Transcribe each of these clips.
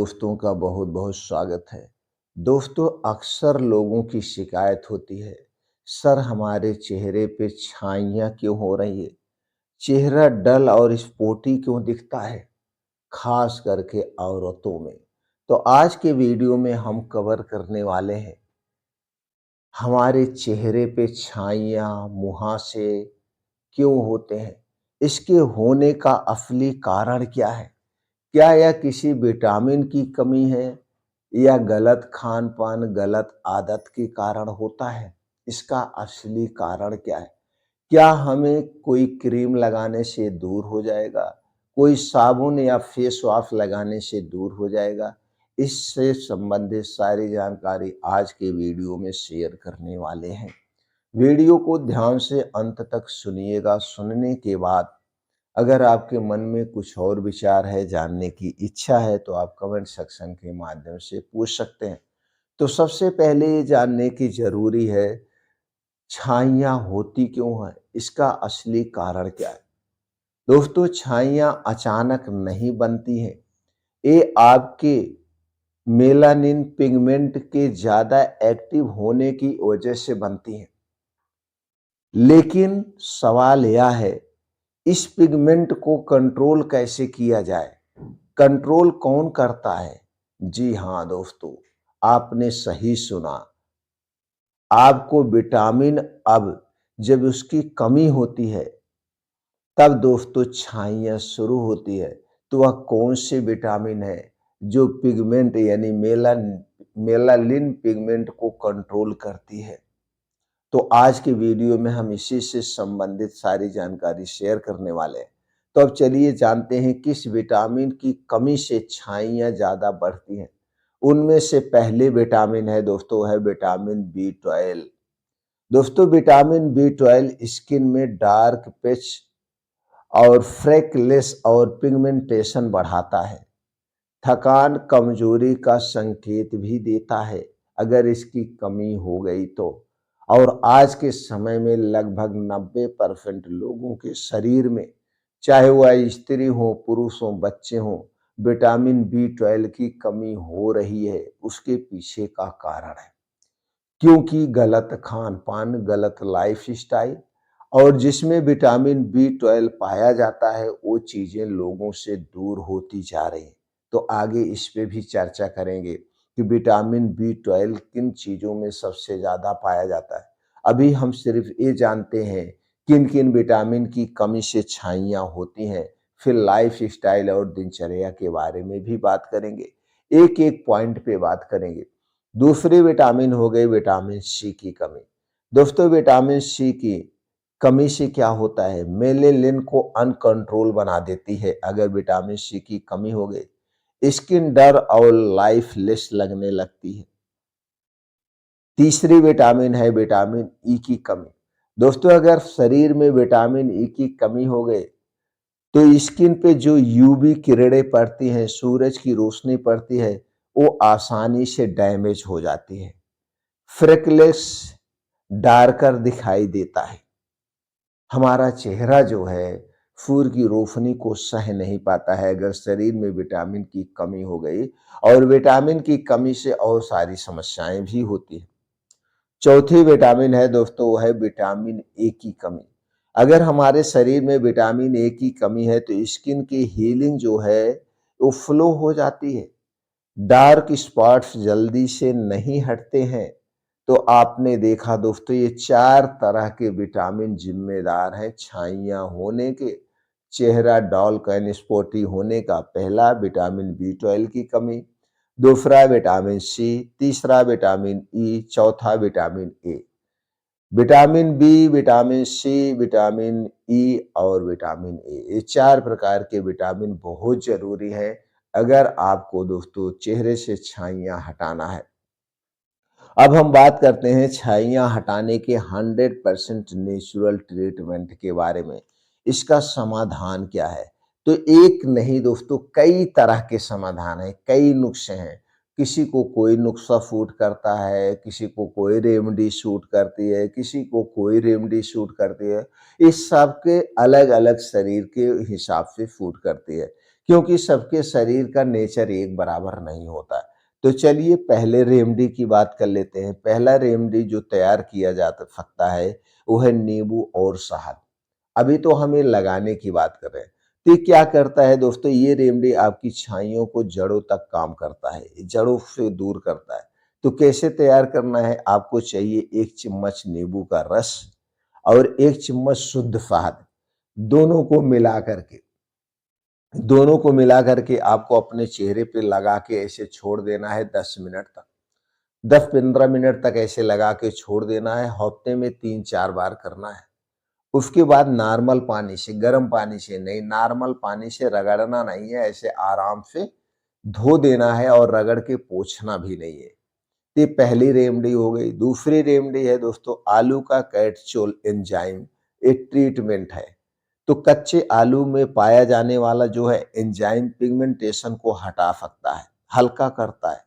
दोस्तों का बहुत बहुत स्वागत है। दोस्तों, अक्सर लोगों की शिकायत होती है, सर हमारे चेहरे पे छाइयाँ क्यों हो रही है? चेहरा डल और स्पॉटी क्यों दिखता है? खास करके औरतों में। तो आज के वीडियो में हम कवर करने वाले हैं, हमारे चेहरे पे छाइयाँ, मुहासे क्यों होते हैं? इसके होने का असली कारण क्या है? क्या यह किसी विटामिन की कमी है या गलत खान-पान, गलत आदत के कारण होता है? इसका असली कारण क्या है? क्या हमें कोई क्रीम लगाने से दूर हो जाएगा? कोई साबुन या फेस वॉश लगाने से दूर हो जाएगा? इससे संबंधित सारी जानकारी आज के वीडियो में शेयर करने वाले हैं। वीडियो को ध्यान से अंत तक सुनिएगा। सुनने के बाद अगर आपके मन में कुछ और विचार है, जानने की इच्छा है, तो आप कमेंट सेक्शन के माध्यम से पूछ सकते हैं। तो सबसे पहले ये जानने की ज़रूरी है, छाइयाँ होती क्यों हैं? इसका असली कारण क्या है? दोस्तों, छाइयाँ अचानक नहीं बनती हैं। ये आपके मेलानिन पिगमेंट के ज़्यादा एक्टिव होने की वजह से बनती हैं। लेकिन सवाल यह है, इस पिगमेंट को कंट्रोल कैसे किया जाए? कंट्रोल कौन करता है? जी हाँ दोस्तों, आपने सही सुना। आपको विटामिन अब जब उसकी कमी होती है, तब दोस्तों छाइयाँ शुरू होती है। तो वह कौन से विटामिन है जो पिगमेंट यानी मेलानिन पिगमेंट को कंट्रोल करती है? तो आज के वीडियो में हम इसी से संबंधित सारी जानकारी शेयर करने वाले हैं। तो अब चलिए जानते हैं किस विटामिन की कमी से छाइयाँ ज़्यादा बढ़ती हैं। उनमें से पहले विटामिन है दोस्तों, है विटामिन बी12। दोस्तों, विटामिन बी12 स्किन में डार्क पैच और फ्रेकनेस और पिगमेंटेशन बढ़ाता है। थकान, कमजोरी का संकेत भी देता है अगर इसकी कमी हो गई तो। और आज के समय में लगभग 90% लोगों के शरीर में, चाहे वह स्त्री हो, पुरुष हो, बच्चे हो, विटामिन बी12 की कमी हो रही है। उसके पीछे का कारण है क्योंकि गलत खान-पान, गलत लाइफस्टाइल और जिसमें विटामिन बी12 पाया जाता है, वो चीज़ें लोगों से दूर होती जा रही हैं। तो आगे इस पे भी चर्चा करेंगे कि विटामिन बी12 किन चीज़ों में सबसे ज़्यादा पाया जाता है। अभी हम सिर्फ ये जानते हैं किन-किन विटामिन की कमी से छाइयाँ होती हैं, फिर लाइफस्टाइल और दिनचर्या के बारे में भी बात करेंगे। एक-एक पॉइंट पे बात करेंगे। दूसरी विटामिन हो गई विटामिन सी की कमी। दोस्तों, विटामिन सी की कमी से क्या होता है, मेलेनिन को अनकंट्रोल बना देती है। अगर विटामिन सी की कमी हो गई, स्किन डर और लाइफलेस लगने लगती है। तीसरी विटामिन है विटामिन ई की कमी। दोस्तों, अगर शरीर में विटामिन ई की कमी हो गई, तो स्किन पे जो यूवी किरणें पड़ती हैं, सूरज की रोशनी पड़ती है, वो आसानी से डैमेज हो जाती है। फ्रेकनेस डार्कर दिखाई देता है। हमारा चेहरा जो है सूर्य की रोशनी को सह नहीं पाता है अगर शरीर में विटामिन की कमी हो गई, और विटामिन की कमी से और सारी समस्याएं भी होती हैं। चौथी विटामिन है दोस्तों, वो है विटामिन ए की कमी। अगर हमारे शरीर में विटामिन ए की कमी है तो स्किन की हीलिंग जो है वो फ्लो हो जाती है। डार्क स्पॉट्स जल्दी से नहीं हटते हैं। तो आपने देखा दोस्तों, ये 4 तरह के विटामिन जिम्मेदार हैं छाइयाँ होने के, चेहरा डॉल कैन स्पॉटी होने का। पहला विटामिन बी12 की कमी, दूसरा विटामिन सी, तीसरा विटामिन ई, चौथा vitamin A. Vitamin B, vitamin C, vitamin E और विटामिन ए, ये 4 प्रकार के विटामिन बहुत ज़रूरी है अगर आपको दोस्तों चेहरे से छाइयाँ हटाना है। अब हम बात करते हैं छाइयाँ हटाने के 100% नेचुरल ट्रीटमेंट के बारे में। इसका समाधान क्या है? तो एक नहीं दोस्तों, कई तरह के समाधान हैं, कई नुस्खे हैं। किसी को कोई नुस्खा सूट करता है, किसी को कोई रेमेडी सूट करती है, किसी को कोई रेमेडी सूट करती है। इस सबके अलग-अलग शरीर के हिसाब से सूट करती है। क्योंकि सबके शरीर का नेचर एक बराबर नहीं होता है। तो चलिए पहले रेमेडी की बात कर लेते हैं। पहला रेमेडी जो तैयार किया जा सकता है वो है नींबू और शहद। अभी तो हम ये लगाने की बात कर रहे हैं। तो ये क्या करता है दोस्तों, ये रेमेडी आपकी छाइयों को जड़ों तक काम करता है, जड़ों से दूर करता है। तो कैसे तैयार करना है, आपको चाहिए 1 चम्मच नींबू का रस और 1 चम्मच शुद्ध शहद, दोनों को मिला करके दोनों को मिला करके आपको अपने चेहरे पे लगा के ऐसे छोड़ देना है 10 मिनट तक। 10-15 मिनट तक ऐसे लगा के छोड़ देना है, हफ्ते में 3-4 बार करना है। उसके बाद नॉर्मल पानी से, गर्म पानी से नहीं, नॉर्मल पानी से रगड़ना नहीं है, ऐसे आराम से धो देना है और रगड़ के पोंछना भी नहीं है। ये पहली रेमेडी हो गई। दूसरी रेमेडी है दोस्तों आलू का कैटचोल एंजाइम, एक ट्रीटमेंट है। तो कच्चे आलू में पाया जाने वाला जो है एंजाइम पिगमेंटेशन को हटा सकता है, हल्का करता है।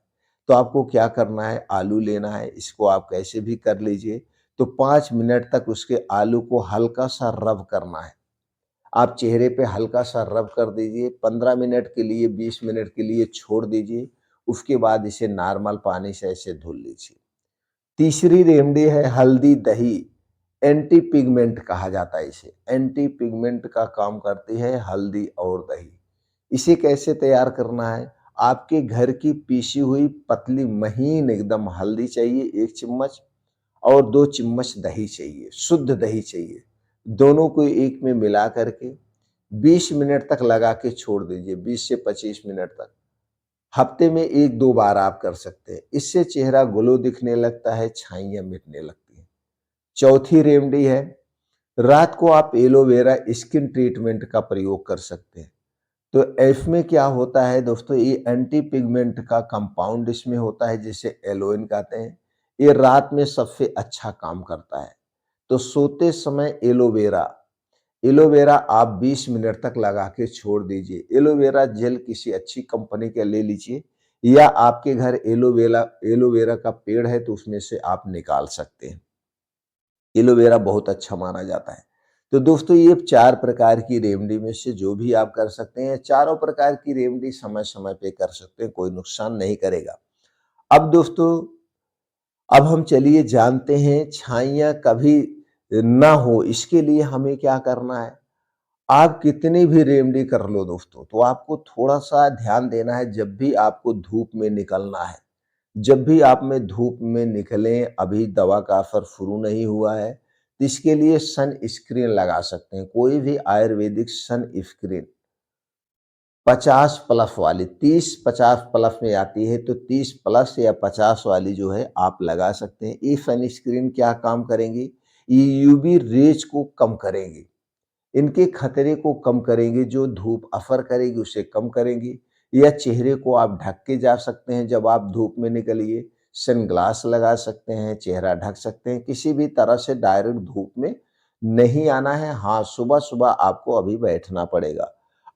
तो आपको क्या करना है, आलू लेना है, इसको आप कैसे भी कर लीजिए। तो 5 मिनट तक उसके आलू को हल्का सा रब करना है। आप चेहरे पे हल्का सा रब कर दीजिए, 15 मिनट के लिए, 20 मिनट के लिए छोड़ दीजिए। उसके बाद इसे नॉर्मल पानी से ऐसे धुल लीजिए। तीसरी रेमेडी है हल्दी दही, एंटी पिगमेंट कहा जाता है इसे। एंटी पिगमेंट का काम करती है हल्दी और दही। इसे कैसे तैयार करना है, आपके घर की पीसी हुई पतली महीन एकदम हल्दी चाहिए 1 चम्मच और 2 चम्मच दही चाहिए, शुद्ध दही चाहिए। दोनों को एक में मिला करके 20 मिनट तक लगा के छोड़ दीजिए, 20 से 25 मिनट तक। हफ्ते में 1-2 बार आप कर सकते हैं। इससे चेहरा ग्लो दिखने लगता है, छाइयाँ मिटने लगती हैं। चौथी रेमेडी है, रात को आप एलोवेरा स्किन ट्रीटमेंट का प्रयोग कर सकते हैं। तो इसमें क्या होता है दोस्तों, ये एंटी पिगमेंट का कंपाउंड इसमें होता है जिसे एलोइन कहते हैं। ये रात में सबसे अच्छा काम करता है। तो सोते समय एलोवेरा एलोवेरा आप 20 मिनट तक लगा के छोड़ दीजिए। एलोवेरा जेल किसी अच्छी कंपनी का ले लीजिए या आपके घर एलोवेरा एलोवेरा का पेड़ है तो उसमें से आप निकाल सकते हैं। एलोवेरा बहुत अच्छा माना जाता है। तो दोस्तों ये 4 प्रकार की रेमेडी में से जो भी आप कर सकते हैं, चारों प्रकार की रेमेडी समय-समय पे कर सकते हैं, कोई नुकसान नहीं करेगा। अब दोस्तों, अब हम चलिए जानते हैं छाइयाँ कभी ना हो इसके लिए हमें क्या करना है। आप कितनी भी रेमेडी कर लो दोस्तों, तो आपको थोड़ा-सा ध्यान देना है जब भी आपको धूप में निकलना है। जब भी आप में धूप में निकलें, अभी दवा का असर शुरू नहीं हुआ है, तो इसके लिए सन स्क्रीन लगा सकते हैं। कोई भी आयुर्वेदिक सन स्क्रीन 50 प्लस वाली, 30-50 प्लस में आती है, तो 30 प्लस या 50 वाली जो है आप लगा सकते हैं। ये सन स्क्रीन क्या काम करेंगी? ये यूवी रेज को कम करेंगी। इनके खतरे को कम करेंगी, जो धूप असर करेगी उसे कम करेंगी। या चेहरे को आप ढक के जा सकते हैं जब आप धूप में निकलिए, सनग्लास लगा सकते हैं, चेहरा ढक सकते हैं, किसी भी तरह से डायरेक्ट धूप में नहीं आना है। हाँ, सुबह-सुबह आपको अभी बैठना पड़ेगा।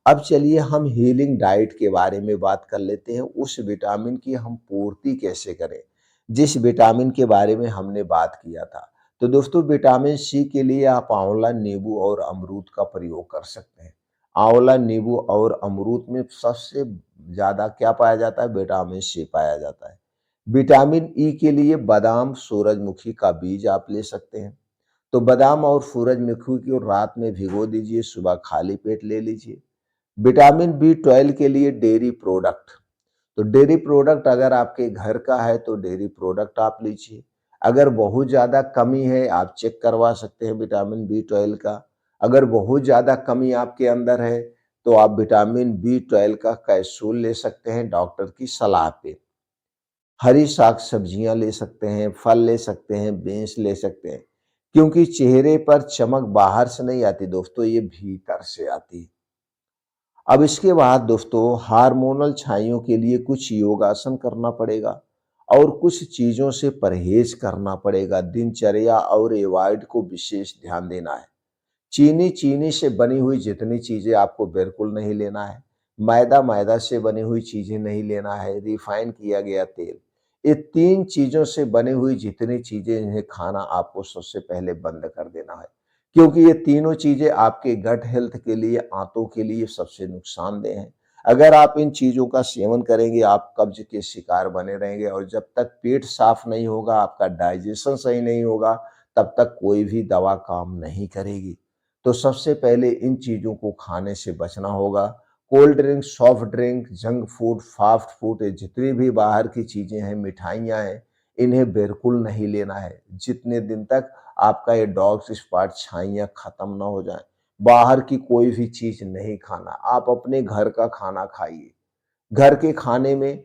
अब चलिए हम हीलिंग डाइट के बारे में बात कर लेते हैं, उस विटामिन की हम पूर्ति कैसे करें, जिस विटामिन के बारे में हमने बात किया था। तो दोस्तों विटामिन सी के लिए आप आंवला, नींबू और अमरूद का प्रयोग कर सकते हैं। आंवला, नींबू और अमरूद में सबसे ज़्यादा क्या पाया जाता है? विटामिन सी पाया जाता है। विटामिन ई के लिए बादाम, सूरजमुखी का बीज आप ले सकते हैं। तो बादाम और सूरजमुखी को रात में भिगो दीजिए, सुबह खाली पेट ले लीजिए। विटामिन बी 12 के लिए डेयरी प्रोडक्ट, तो डेयरी प्रोडक्ट अगर आपके घर का है तो डेयरी प्रोडक्ट आप लीजिए। अगर बहुत ज़्यादा कमी है आप चेक करवा सकते हैं विटामिन बी 12 का। अगर बहुत ज़्यादा कमी आपके अंदर है तो आप विटामिन बी 12 का कैप्सूल ले सकते हैं डॉक्टर की सलाह पे। हरी साग सब्जियां ले सकते हैं, फल ले सकते हैं, बीन्स ले सकते हैं, क्योंकि चेहरे पर चमक बाहर से नहीं आती दोस्तों, ये भीतर से आती है। अब इसके बाद दोस्तों हार्मोनल छाइयों के लिए कुछ योगासन करना पड़ेगा और कुछ चीज़ों से परहेज करना पड़ेगा। दिनचर्या और अवॉइड को विशेष ध्यान देना है। चीनी से बनी हुई जितनी चीज़ें आपको बिल्कुल नहीं लेना है। मैदा से बनी हुई चीज़ें नहीं लेना है। रिफाइन किया गया तेल, ये 3 चीज़ों से बनी हुई जितनी चीज़ें इन्हें खाना आपको सबसे पहले बंद कर देना है। क्योंकि ये तीनों चीज़ें आपके गट हेल्थ के लिए, आंतों के लिए सबसे नुकसानदेह हैं। अगर आप इन चीज़ों का सेवन करेंगे, आप कब्ज़ के शिकार बने रहेंगे और जब तक पेट साफ़ नहीं होगा, आपका डाइजेशन सही नहीं होगा, तब तक कोई भी दवा काम नहीं करेगी। तो सबसे पहले इन चीज़ों को खाने से बचना होगा। Cold drink, soft drink, junk food, fast food, ये जितनी भी बाहर की चीज़ें हैं, मिठाइयाँ हैं, इन्हें बिल्कुल नहीं लेना है, जितने दिन तक आपका ये डॉग्स स्पॉट छाइयाँ खत्म ना हो जाएँ। बाहर की कोई भी चीज़ नहीं खाना, आप अपने घर का खाना खाइए। घर के खाने में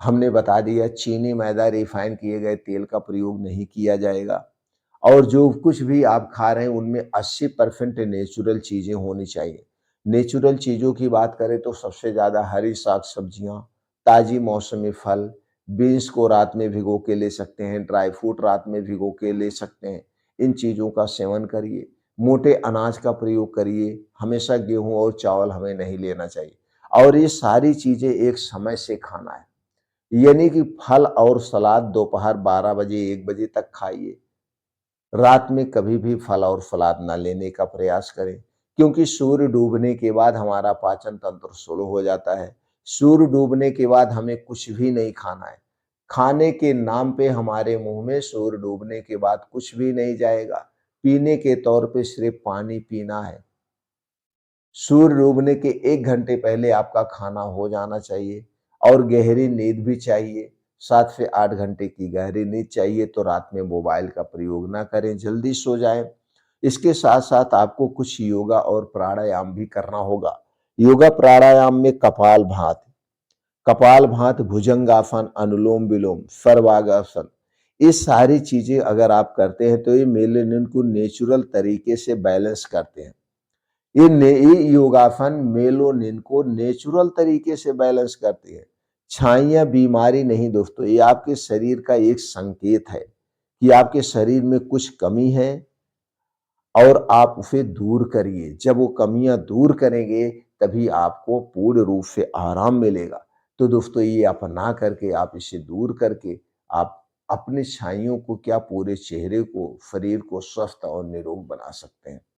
हमने बता दिया चीनी, मैदा, रिफाइन किए गए तेल का प्रयोग नहीं किया जाएगा और जो कुछ भी आप खा रहे हैं उनमें 80% नेचुरल चीज़ें होनी चाहिए। नेचुरल चीज़ों की बात करें तो सबसे ज़्यादा हरी साग-सब्जियाँ, ताज़ी मौसमी फल, बीन्स को रात में भिगो के ले सकते हैं, ड्राई फ्रूट रात में भिगो के ले सकते हैं। इन चीज़ों का सेवन करिए, मोटे अनाज का प्रयोग करिए, हमेशा गेहूँ और चावल हमें नहीं लेना चाहिए और ये सारी चीज़ें एक समय से खाना है। यानी कि फल और सलाद दोपहर 12 बजे 1 बजे तक खाइए। रात में कभी भी फल और सलाद ना लेने का प्रयास करें क्योंकि सूर्य डूबने के बाद हमारा पाचन तंत्र स्लो हो जाता है। सूर्य डूबने के बाद हमें कुछ भी नहीं खाना है। खाने के नाम पे हमारे मुँह में सूर्य डूबने के बाद कुछ भी नहीं जाएगा। पीने के तौर पे सिर्फ पानी पीना है। सूर्य डूबने के 1 घंटे पहले आपका खाना हो जाना चाहिए और गहरी नींद भी चाहिए। 7 से 8 घंटे की गहरी नींद चाहिए तो रात में मोबाइल का प्रयोग ना करें, जल्दी सो जाएँ। इसके साथ-साथ आपको कुछ योगा और प्राणायाम भी करना होगा। योगा प्राणायाम में कपालभाति, भुजंगासन, अनुलोम-विलोम, सर्वांगासन, ये सारी चीज़ें अगर आप करते हैं तो ये मेलेनिन को नेचुरल तरीके से बैलेंस करते हैं। ये योगासन मेलानिन को नेचुरल तरीके से बैलेंस करती है। छाइयाँ बीमारी नहीं दोस्तों, ये आपके शरीर का एक संकेत है कि आपके शरीर में कुछ कमी है और आप उसे दूर करिए। जब वो कमियाँ दूर करेंगे, तभी आपको पूर्ण रूप से आराम मिलेगा। तो दोस्तों ये अपना करके, आप इसे दूर करके, आप अपनी छाइयों को क्या पूरे चेहरे को, शरीर को स्वस्थ और निरोग बना सकते हैं।